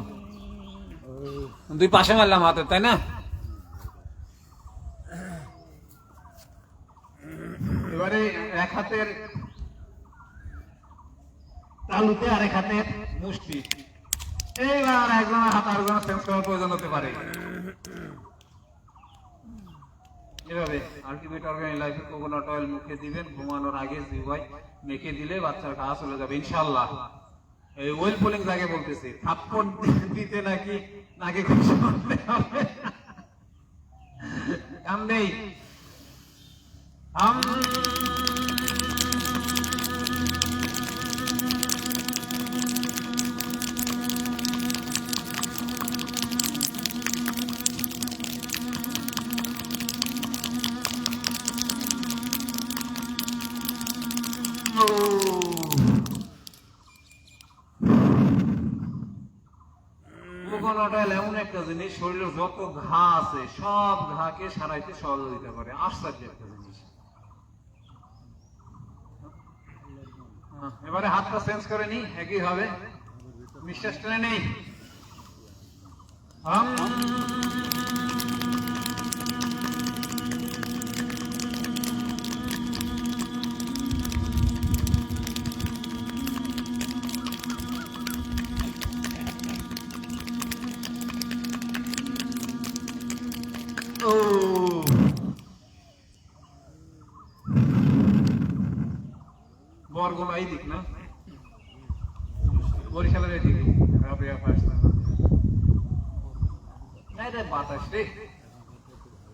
দুই পাশে মারলাম হাতে, তাই না? এবারে এক হাতের তালুতে আর এক হাতের মুষ্টি, এইবার একজনের হাত আরেকজনের চেঞ্জ করার প্রয়োজন হতে পারে। এভাবে আলটিমেট অর্গানিক লাইফে কোকোনাট অয়েল মুখে দিবেন, ঘুমানোর আগে জিহ্বায় মেখে দিলে বাচ্চার ঘা চলে যাবে ইনশাআল্লাহ। এই ওয়েল পুলিং যাকে বলতেছি, থাপ্পড় দিতে নাকি নাকি খুশি করতে হবে, কাম নেই। কোকোনাট অয়েল এমন একটা জিনিস, শরীরের যত ঘা আছে সব ঘাকে সারাইতে সহযোগিতা করে, আশ্চর্য একটা জিনিস। এবারে হাতটা চেঞ্জ করে নি, একই হবে, নিঃশ্বাস টেনে নেই, বরগুনা এই দিক না, বরিশালের এই দিকে রাবেয়া পাশে নাই রে বাতাস রে।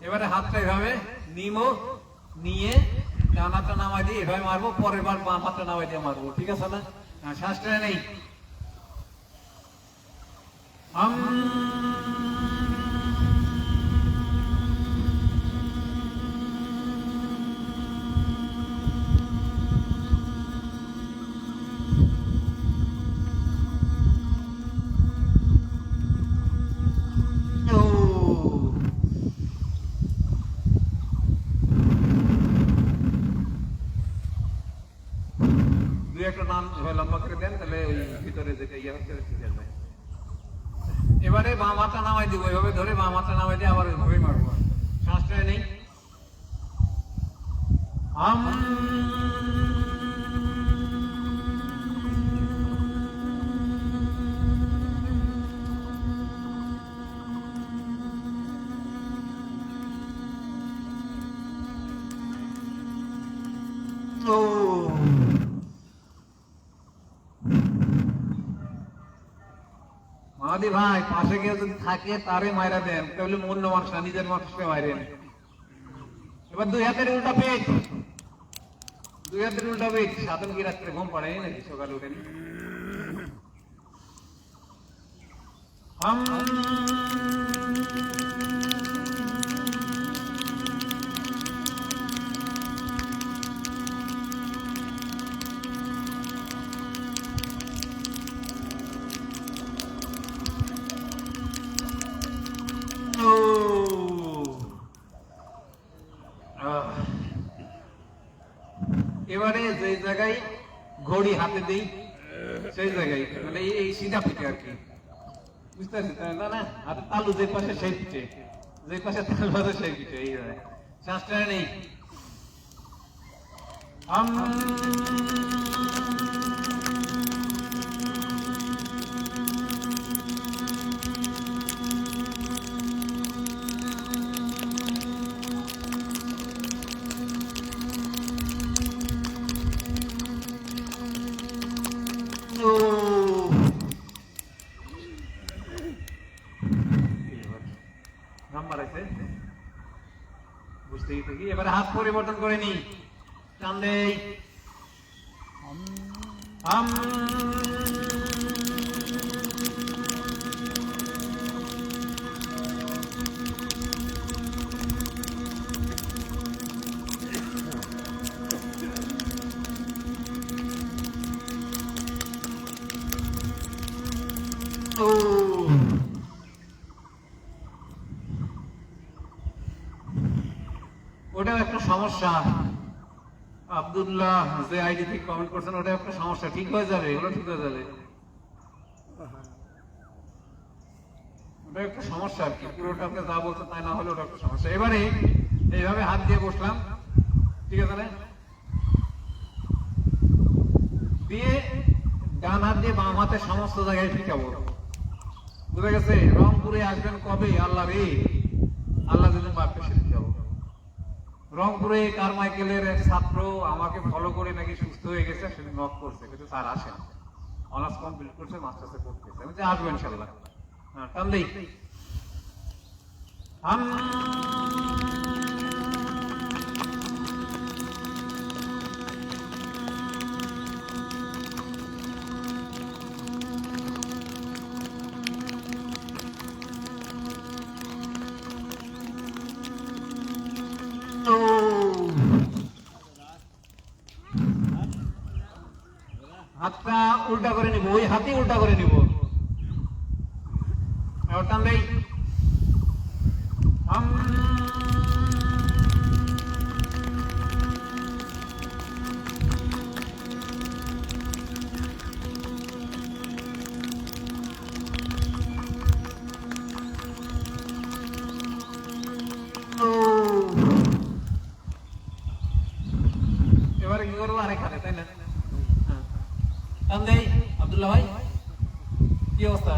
এবারে হাতটা এভাবে নিমো, নিয়ে ডানাটা নামাই দিয়ে এভাবে মারবো, পরের বার বাম হাতটা নামাই দিয়ে মারবো, ঠিক আছে না? শ্বাসটা নেই। দুই একটা নাম লম্বা করে দেন, তাহলে ওই ভিতরে যেটা ইয়ে হচ্ছে ঠিক আছে। এবারে বাম হাতটা নামাই দিব, ওইভাবে ধরে বাম হাতটা নামাই দিয়ে আবার ওইভাবেই মারবো। শ্বাসটা নেই। মাহাদি ভাই পাশে কেউ যদি থাকে তারে মাইরা দেন, তাহলে অন্য মানুষ না, নিজের মানুষকে মাইরেন। এবার দুই হাতের উল্টা পেট, দুই হাতের উল্টা পেট। সাধন কি রাত্রে ঘুম পাড়াই নাকি সকালে উঠেন? এবারে যে জায়গায় ঘড়ি হাতে দিই সেই জায়গায় মানে এই সিধা পিঠে আর কি, বুঝতে পারছি না? হাতে তালু যে পাশে সেই পিঠে, যে পাশে তালু আছে সেই পিঠে। এই শ্বাসটা নেই। বুঝতেই থাকি। এবারে হাত পরিবর্তন করে নি, টান দেই। ওটাও একটা সমস্যা। আব্দুল্লাহ যে আইডি থেকে কমেন্ট করছেন, ওটা একটা সমস্যা। ঠিক হয়ে যাবে, ওটা ঠিক হয়ে যাবে। ওটা একটা সমস্যা আর কি, পুরোটা আপনি যা বলছেন তাই না হলে ওটা একটা সমস্যা। এবারে এইভাবে হাত দিয়ে বসলাম, ঠিক আছে না? দিয়ে ডান হাত দিয়ে বাম হাতে সমস্ত জায়গায় ঠিকাবো, বুঝে গেছে? রংপুরে আসবেন কবে? আল্লাহ রে, আল্লাহ যদি বাপকে সেদিন যাবো। রংপুরে কারমাইকেলের এক ছাত্র আমাকে ফলো করে নাকি সুস্থ হয়ে গেছে, সেদিন নক করছে, কিন্তু স্যার আসেন, অনার্স কমপ্লিট করছে, মাস্টার্সে পড়তেছে। আমি যে আসবো ইনশাল্লাহ। হ্যাঁ, টান দেই। হাতটা উল্টা করে নিব, ওই হাতই উল্টা করে নিব। টান দেই। এবারে কি করবো? আরেক হাতে, তাই না? টান দেই। আব্দুল্লাহ ভাই কি অবস্থা?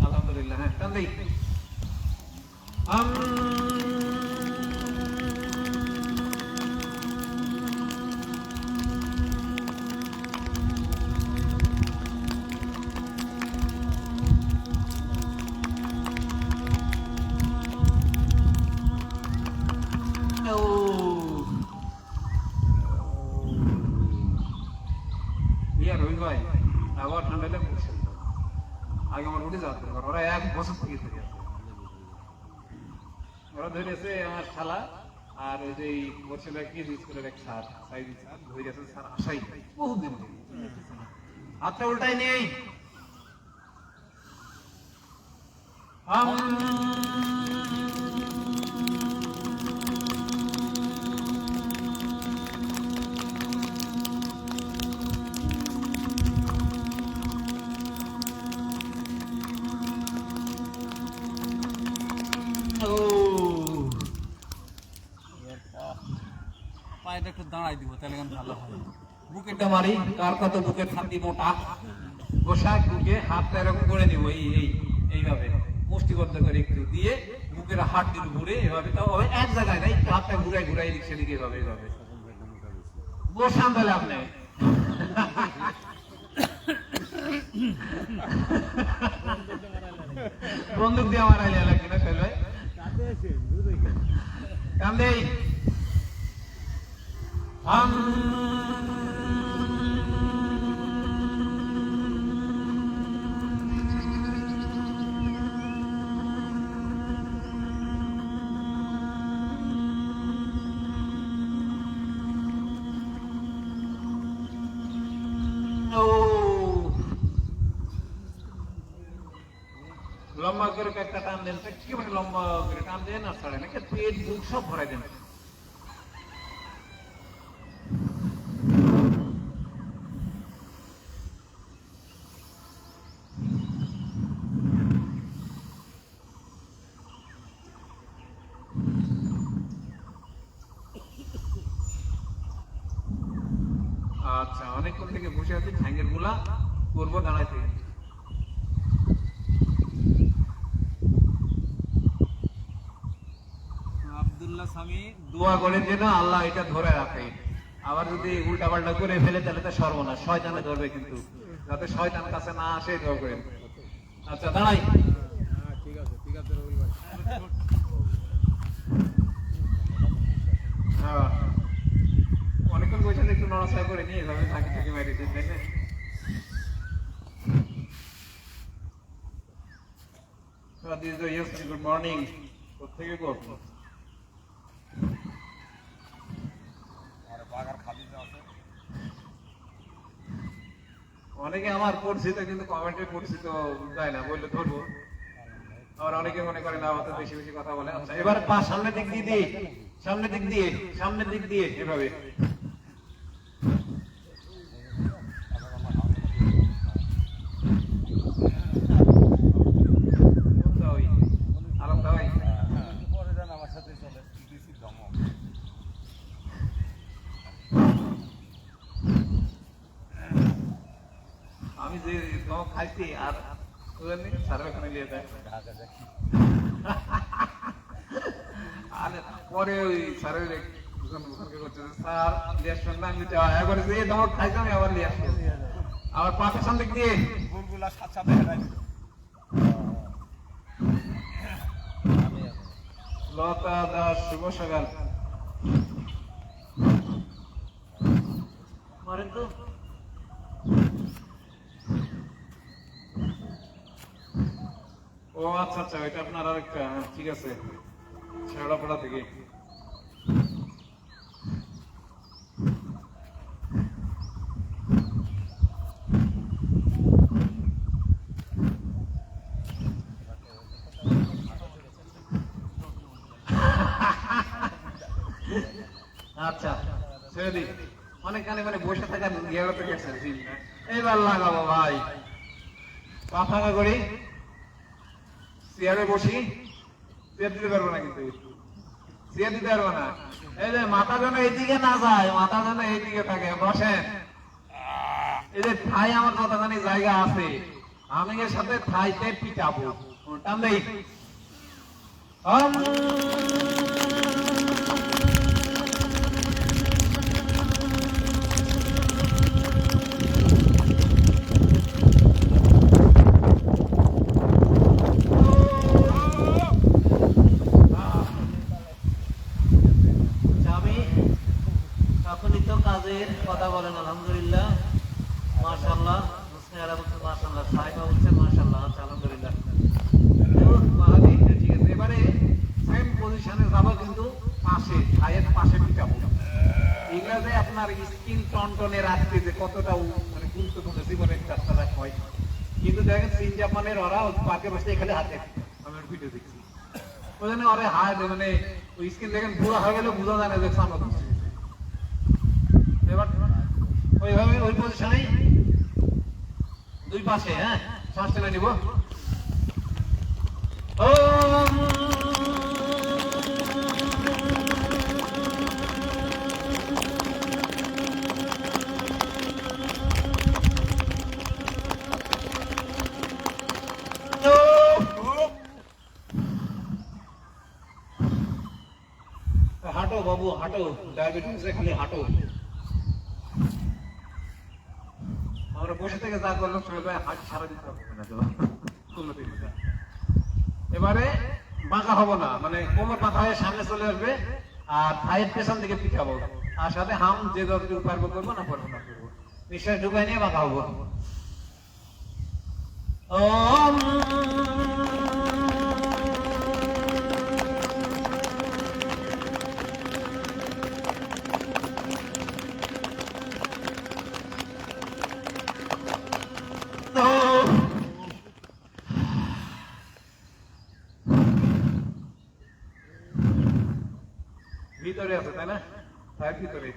আলহামদুলিল্লাহ। হ্যাঁ, টান দেই। আর রবি ভাই আবার ঠান্ডা হলে বসে আগে আমার উঠে যাওয়া দরকার, ওরা 1 বছর থেকে ধরে আছে, ওরা ধরেছে আমার শালা আর ওই যে বছর কি স্কুলের এক স্যার সাইদি স্যার ধরে আছে, স্যার আসাই বহুদিন হাতটা উল্টাই নেই। পায়েটা একটু দাঁড়াই দিব তাহলে কেন ভালো হয়। বুকেটা মারি, কার কত বুকের ছাতি মোটা, পোশাক বুকে হাতটা এরকম করে নিব, এইভাবে মুষ্টিবদ্ধ করে একটু দিয়ে বুকের হাত দিয়ে ঘুরে এভাবে, তাও এক জায়গায় না, একটু হাতটা ঘুরাই ঘুরাই দিচ্ছে দিকে এভাবে এভাবে বসান তাহলে আপনি বন্দুক দিয়ে মারাইলে লাগবে না ফেলবে কান্দে লম্বা করে একটা টান দেন, একেবারে লম্বা করে টান দেন আর ছাড়েন, পেট বুক সব ভরাই দেন। আচ্ছা, অনেকক্ষণ থেকে বসে আছি, ঠ্যাঙ্গের গুলা করবো দাঁড়াইতে। আব্দুল্লাহ স্বামী দোয়া করেন যেন আল্লাহ এটা ধরে রাখে, আবার যদি উল্টা পাল্টা করে ফেলে তাহলে তো সর্বনাশ, শয়তানে ধরবে, কিন্তু যাতে শয়তান কাছে না আসে দোয়া করেন। আচ্ছা দাঁড়াই, ঠিক আছে ঠিক আছে রবিল ভাই। হ্যাঁ অনেকক্ষণ বসে একটু নড়াচড়া করে নিয়ে এভাবে থাকি থেকে মেরে দিন, তাই না? গুড মর্নিং, কোথেকে গো? অনেকে আমার পরিচিত, কিন্তু কমেন্টে পরিচিত যায় না, বললে ধরবো, আবার অনেকে মনে করে না আমাদের বেশি বেশি কথা বলে। আচ্ছা এবার পা সামনের দিক দিয়ে দিয়ে, সামনের দিক দিয়ে, সামনের দিক দিয়ে এভাবে আমি যে ধমক খাইছি আর স্যারের ওখানে নিয়ে যায়, পরে ওই স্যারের স্যার লিয়ে আসবেন না, আমি একবারে যে ধমক খাইছি আমি আবার নিয়ে আসবো, আবার পা পেছন দিক দিয়ে লতা দাস, শুভ সকাল মারেন তো। ও আচ্ছা আচ্ছা, এটা আপনার আরেকটা, ঠিক আছে, শেওড়াপাড়া থেকে। আচ্ছা ছেড়ে দিই, অনেকখানে মানে বসে থাকার ইয়েতে গেছে, এইবার লাগাবো ভাই, পা ফাঁকা করি, চেয়ারে বসি, চেয়ার দিতে পারবো না, কিন্তু চেয়ার দিতে পারবো না, এই যে মাথা যেন এইদিকে না যায়, মাথা যেন এইদিকে থাকে, বসেন। এই যে থাই আমার কতখানি জায়গা আছে, আমি এর সাথে থাইতে পিটাবো, টান দেই। কথা বলেন আলহামদুলিল্লাহ, মাশাআল্লাহ, মুসলিয়ারা বলছে মাশাআল্লাহ, সাইবা বলছে মাশাআল্লাহ। আচ্ছা, আলহামদুলিল্লাহ। মাহাদি, ঠিক আছে। এবারে সেম পজিশনে যাবো, কিন্তু পাশে, থাইয়ের পাশে পিটাবো। এগুলা আপনার স্কিন টনটনে রাখতে যে কতটা মানে গুরুত্বপূর্ণ জীবনের যাত্রা হয়। কিন্তু দেখেন চীন জাপানের ওরা পার্কে বসে এখানে হাতে, আমি ভিডিও দেখছি, ওই জন্য ওরা হাত মানে ওই স্কিন দেখেন পুরো হয়ে গেলে বোঝা যায় না যে সামনে বসে। এবার ওইভাবে ওই পজিশনে দুই পাশে, হ্যাঁ, শ্বাস টেনে নিব। হাঁটো বাবু, হাঁটো, ডায়াবেটিস খালি হাঁটো। আমরা বসে থেকে যা করলাম সবাই হাঁট সারা দিতে হবে না তো। এবারে বাঁকা হবো না, মানে কোমর বাঁকা হয়ে সামনে চলে আসবে আর থাইয়ের পেছন দিকে পিছাবো, আর সাথে হাম যে যতটুকু পারবো করবো, না পারবো না করবো। নিঃশ্বাস ঢুকাই নিয়ে বাঁকা হবো। ভিতরে আছে তাই না, তার ভিতরে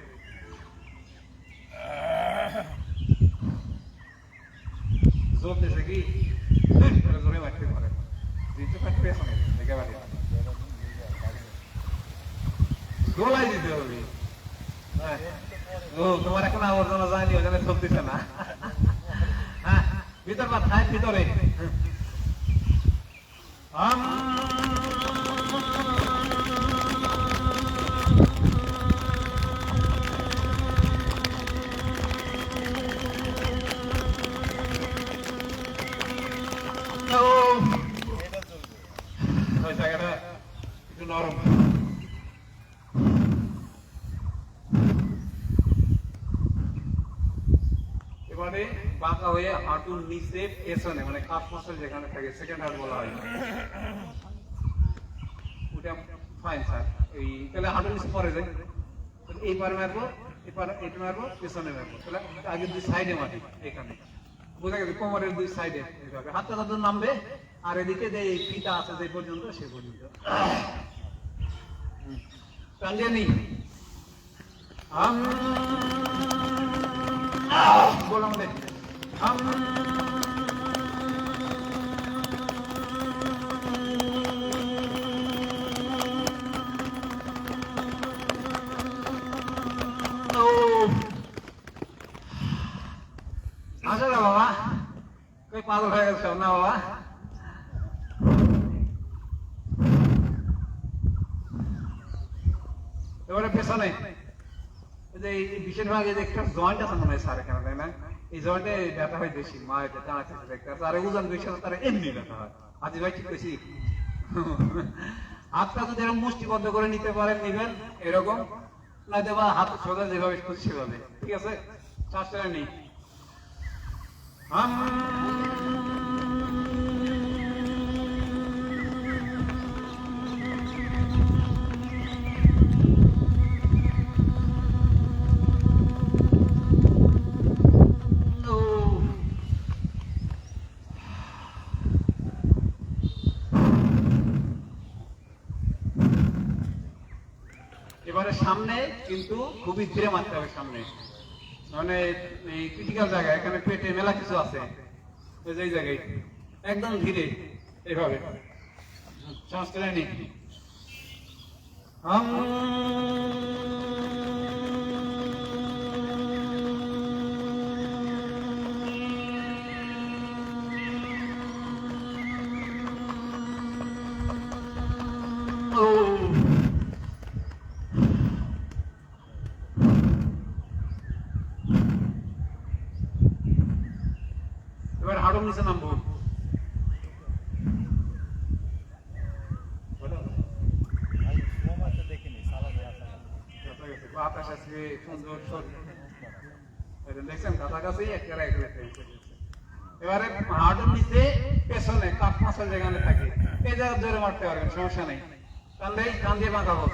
জ্বলতেছে কি জোরে মারতে পারে, দিতে পারে পেছনে একেবারে গোলাই দিতে হবে। ও তোমার এখন আবর্জনা যায়নি, ওখানে চলতেছে না। হ্যাঁ, ভিতর বা থাই ভিতরে। জায়গাটা একটু নরম। এবারে বাঁকা হয়ে হাঁটুর নিচে পেছনে, মানে কাপ মাসল যেখানে থাকে, সেকেন্ড হার্ট বলা হয়, ওটা ফাইন স্যার। এই তাহলে হাঁটুর নিচে পরে যায়, এই পারে মারবো, এপারে এটা মারবো, পেছনে মারবো, তাহলে আগে দুই সাইডে মারি, এখানে বোঝা গেছে, কোমরের দুই সাইডে এইভাবে হাতটা তাদের নামবে, আর এদিকে যে ফিতা আছে যে পর্যন্ত, সে পর্যন্ত টানলে নি। বললাম আসো না বাবা, কই পাগল হয়ে গেছে না বাবা। এবারে পেছনে বেশিরভাগ একটা জয়েন্ট আছে মনে হয় স্যার এখানে, তাই না? এই জয়েন্টে ব্যথা হয় বেশি, মা এটা টানাচ্ছে দেখতে, আর ওজন বেশি হয় তারা এমনি ব্যথা হয়। আজি ভাই ঠিক কইছি? হাতটা যদি এরকম মুষ্টিবদ্ধ করে নিতে পারেন নিবেন, এরকম না দেবা হাত সোজা যেভাবে খুশি সেভাবে, ঠিক আছে? শ্বাস টেনে নেই। এবারে সামনে কিন্তু খুবই ধীরে মারতে হবে, সামনে মানে এই ক্রিটিক্যাল জায়গা, এখানে পেটে মেলা কিছু আছে, এই জায়গায় একদম ধীরে এইভাবে শ্বাস টেনে নিই। এবার হাঁটুর নিচে নামবো, বাতাস আসবে সুন্দর। দেখছেন কাছাকাছি একেবারে এবারে হাঁটুর নিচে পেছনে কাঠ মাছের যেখানে থাকে এই জায়গা জোরে মারতে পারবেন, সমস্যা নেই। তাহলে কান দিয়ে বাঁকাবো।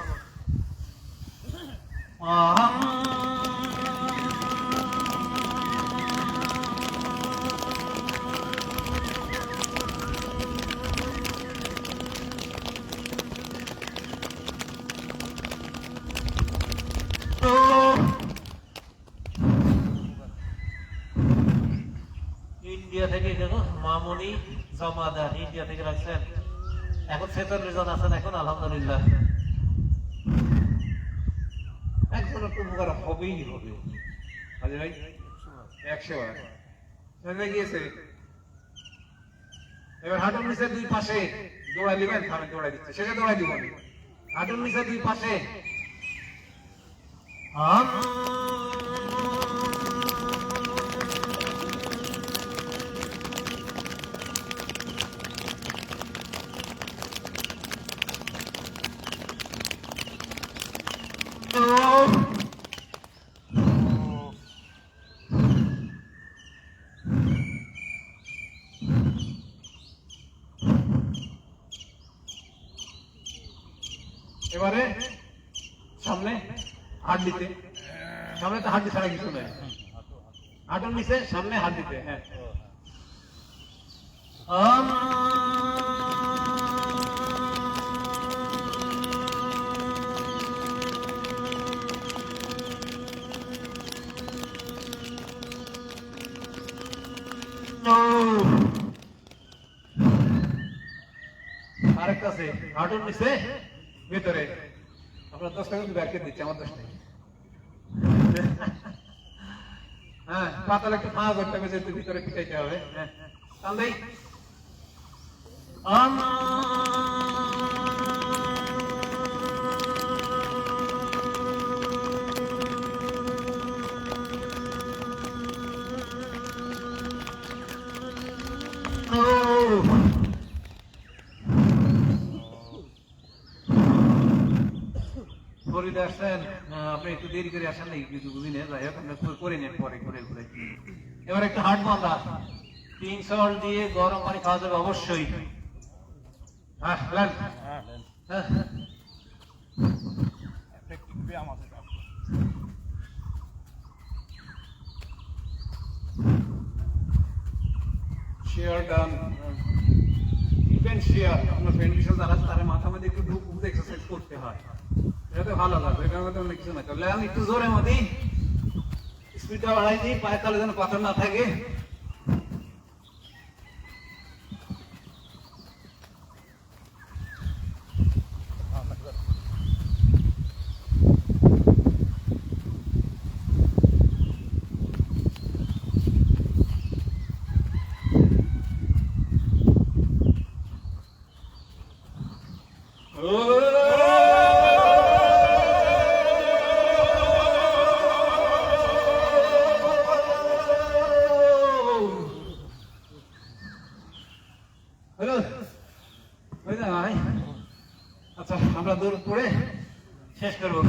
ইন্ডিয়া থেকে দেখো মামুনি জমাদার ইন্ডিয়া থেকে রাখছেন, এখন 46 জন আছেন এখন আলহামদুলিল্লাহ। একজন একটু উপকার হবেই হবে। হাজি ভাই 100 বার গিয়েছে। এবার হাঁটুর নিচে দুই পাশে দৌড়াই দিবেন, থামে দৌড়াই দিচ্ছে, সেটা দৌড়াই দিব। হাঁটুর নিচে দুই পাশে এবারে সামনে হাত দিতে, সামনে তো হাত ছাড়া কিছু নেই, হাঁটুর নিচে সামনে হাত দিতে। হ্যাঁ আরেকটা আছে হাঁটুর নিচে ভিতরে। আপনার 10 টাকা ব্যাগ দিচ্ছে, আমার 10 টাকা। হ্যাঁ পাতালে একটু ফাঁকা করতে হবে, যেহেতু ভিতরে পিটাইতে হবে। হ্যাঁ তাহলে ফরিদে আসছেন, আপনি একটু দেরি করে আসেন নাকি কিছু বুঝি না, যাই হোক আমরা করে নেন পরে ঘুরে ঘুরে। এবার একটা হাট বাঁধা 3 সল দিয়ে গরম পানি খাওয়া যাবে অবশ্যই। হ্যাঁ শেয়ার ডান ইভেন্ট শেয়ার। আপনার ফ্রেন্ড হিসেবে যারা তারা মাথা মধ্যে একটু গ্রুপ এক্সারসাইজ করতে হয়, এটা ভালো লাগবে। এটার মধ্যে অনেক কিছু না করলে আমি একটু জোরে মধ্যে স্পিডটা বাড়াই দিই, পায়ের তালে যেন পাথর না থাকে। আচ্ছা আমরা দৌড় পড়ে শেষ করবো।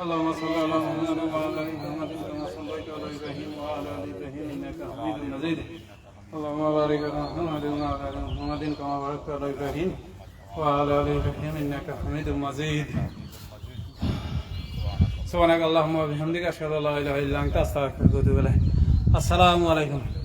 اللهم صل على محمد وعلى ال محمد كما صليت على ابراهيم وعلى ال ابراهيم انك حميد مجيد. اللهم بارك على محمد وعلى ال محمد كما باركت على ابراهيم وعلى ال ابراهيم انك حميد مجيد. سبحانك اللهم وبحمدك اشهد ان لا اله الا انت استغفرك واتوب اليك. السلام عليكم.